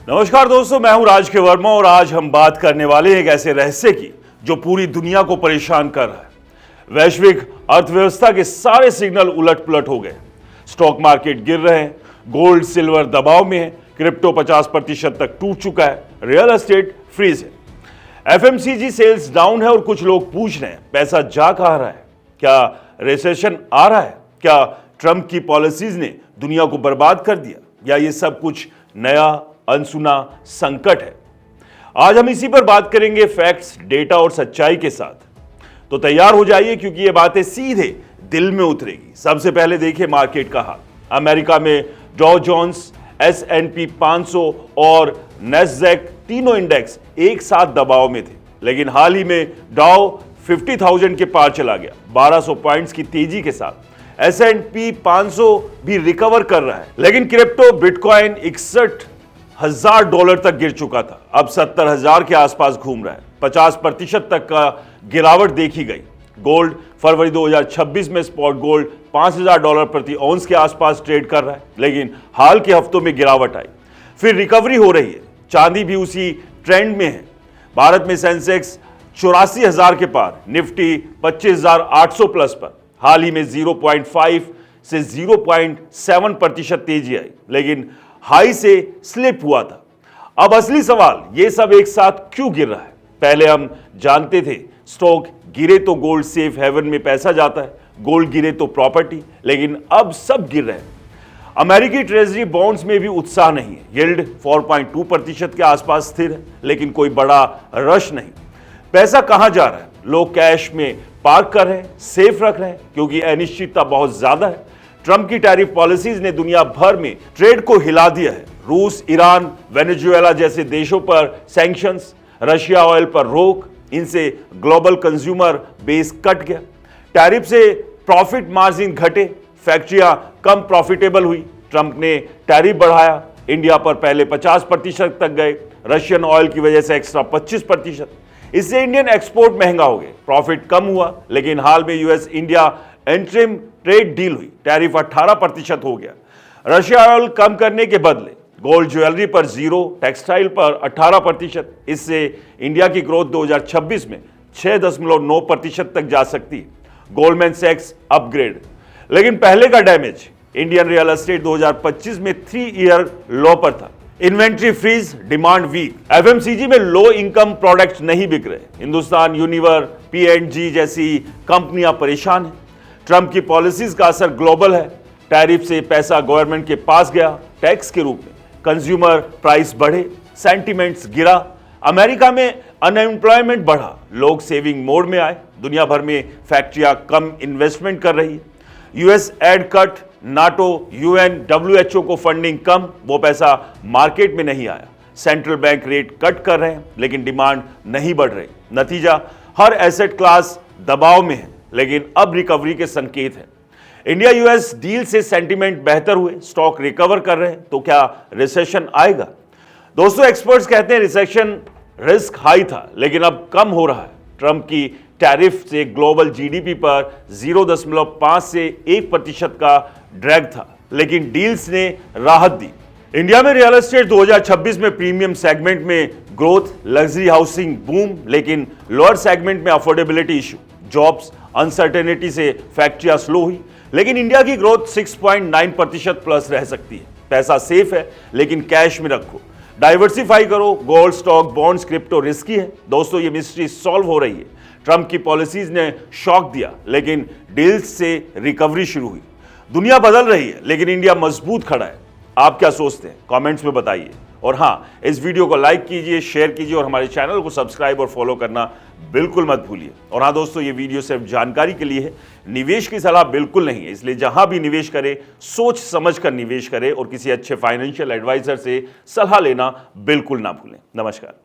नमस्कार दोस्तों, मैं हूं राज के वर्मा और आज हम बात करने वाले हैं एक ऐसे रहस्य की जो पूरी दुनिया को परेशान कर रहा है। वैश्विक अर्थव्यवस्था के सारे सिग्नल उलट पुलट हो गए। स्टॉक मार्केट गिर रहे हैं, गोल्ड सिल्वर दबाव में है, क्रिप्टो 50% तक टूट चुका है, रियल एस्टेट फ्रीज है, एफएमसीजी सेल्स डाउन है और कुछ लोग पूछ रहे हैं पैसा जा कहां रहा है? क्या रिसेशन आ रहा है? क्या ट्रंप की पॉलिसीज ने दुनिया को बर्बाद कर दिया या ये सब कुछ नया अनसुना संकट है? आज हम इसी पर बात करेंगे, फैक्ट्स, डेटा और सच्चाई के साथ। तो तैयार हो जाइए क्योंकि ये बातें सीधे दिल में उतरेगी। सबसे पहले देखिए मार्केट का हाल। अमेरिका में डॉ जोन्स, S&P 500 और नैस्डैक तीनों इंडेक्स एक साथ दबाव में थे, लेकिन हाल ही में डाउ 50,000 के पार चला गया 1200 पॉइंट्स की तेजी के साथ। S&P 500 भी रिकवर कर रहा है, लेकिन क्रिप्टो बिटकॉइन $61,000 तक गिर चुका था, अब 70,000 के आसपास घूम रहा है। 50% तक का गिरावट देखी गई। गोल्ड फरवरी 2026 में स्पॉट गोल्ड $5,000 प्रति औंस के आसपास ट्रेड कर रहा है, लेकिन हाल के हफ्तों में गिरावट आई, फिर रिकवरी हो रही है। चांदी भी उसी ट्रेंड में है। भारत में सेंसेक्स 84,000 के पार, निफ्टी 25,800 प्लस पर। हाल ही में 0.5 से 0.7% तेजी आई, लेकिन हाई से स्लिप हुआ था। अब असली सवाल, ये सब एक साथ क्यों गिर रहा है? पहले हम जानते थे स्टॉक गिरे तो गोल्ड सेफ हेवन में पैसा जाता है, गोल्ड गिरे तो प्रॉपर्टी, लेकिन अब सब गिर रहे हैं। अमेरिकी ट्रेजरी बॉन्ड्स में भी उत्साह नहीं है। यील्ड 4.2% के आसपास स्थिर है, लेकिन कोई बड़ा रश नहीं। पैसा कहां जा रहा है? लोग कैश में पार्क कर रहे हैं, सेफ रख रहे हैं, क्योंकि अनिश्चितता बहुत ज्यादा है। ट्रंप की टैरिफ पॉलिसीज ने दुनिया भर में ट्रेड को हिला दिया है। रूस, ईरान, वेनेजुएला जैसे देशों पर सैंक्शंस, रशिया ऑयल पर रोक, इनसे ग्लोबल कंज्यूमर बेस कट गया। टैरिफ से प्रॉफिट मार्जिन घटे, फैक्ट्रियां कम प्रॉफिटेबल हुई। ट्रंप ने टैरिफ बढ़ाया, इंडिया पर पहले 50% तक गए, रशियन ऑयल की वजह से एक्स्ट्रा 25%। इससे इंडियन एक्सपोर्ट महंगा हो गए, प्रॉफिट कम हुआ। लेकिन हाल में US India interim trade deal हुई, टैरिफ 18% हो गया। रशिया ऑयल कम करने के बदले गोल्ड ज्वेलरी पर 0, टेक्सटाइल पर 18%। इससे इंडिया की ग्रोथ 2026 में 6.9% तक जा सकती है। गोल्डमैन सैक्स अपग्रेड। लेकिन पहले का डैमेज, इंडियन रियल एस्टेट 2025 में 3 ईयर लो पर था। Inventory freeze, demand weak. FMCG में लो इनकम प्रोडक्ट्स नहीं बिक रहे। हिंदुस्तान यूनिवर, P&G जैसी कंपनियां परेशान हैं। ट्रंप की पॉलिसीज का असर ग्लोबल है। टैरिफ से पैसा गवर्नमेंट के पास गया टैक्स के रूप में, कंज्यूमर प्राइस बढ़े, सेंटिमेंट्स गिरा। अमेरिका में अनएम्प्लॉयमेंट बढ़ा, लोग सेविंग मोड में आए। दुनिया भर में फैक्ट्रियां कम इन्वेस्टमेंट कर रही है। US add cut, NATO, UN, WHO को फंडिंग कम, वो पैसा मार्केट में नहीं आया। सेंट्रल बैंक रेट कट कर रहे हैं, लेकिन डिमांड नहीं बढ़ रही। नतीजा, हर एसेट क्लास दबाव में है, लेकिन अब रिकवरी के संकेत हैं। इंडिया यूएस डील से सेंटीमेंट बेहतर हुए, स्टॉक रिकवर कर रहे हैं। तो क्या रिसेशन आएगा? दोस्तों, एक्सपर्ट्स कहते हैं रिसेशन रिस्क हाई था, लेकिन अब कम हो रहा है। ट्रंप की टैरिफ से ग्लोबल जीडीपी पर 0.5 से 1% का ड्रैग था, लेकिन डील्स ने राहत दी। इंडिया में रियल एस्टेट 2026 में प्रीमियम सेगमेंट में ग्रोथ, लग्जरी हाउसिंग बूम, लेकिन लोअर सेगमेंट में अफोर्डेबिलिटी इशू, जॉब्स अनसर्टेनिटी से फैक्ट्रियां स्लो हुई। लेकिन इंडिया की ग्रोथ 6.9% प्लस रह सकती है। पैसा सेफ है, लेकिन कैश में रखो, डाइवर्सिफाई करो। Gold, stock, bonds, crypto risky है। दोस्तों, ये मिस्ट्री सॉल्व हो रही है। ट्रंप की पॉलिसीज ने शॉक दिया, लेकिन डील्स से रिकवरी शुरू हुई। दुनिया बदल रही है, लेकिन इंडिया मजबूत खड़ा है। आप क्या सोचते हैं? कमेंट्स में बताइए। और हाँ, इस वीडियो को लाइक कीजिए, शेयर कीजिए और हमारे चैनल को सब्सक्राइब और फॉलो करना बिल्कुल मत भूलिए। और हाँ दोस्तों, ये वीडियो सिर्फ जानकारी के लिए है, निवेश की सलाह बिल्कुल नहीं है। इसलिए जहां भी निवेश करें, सोच समझ कर निवेश करें और किसी अच्छे फाइनेंशियल एडवाइजर से सलाह लेना बिल्कुल ना भूलें। नमस्कार।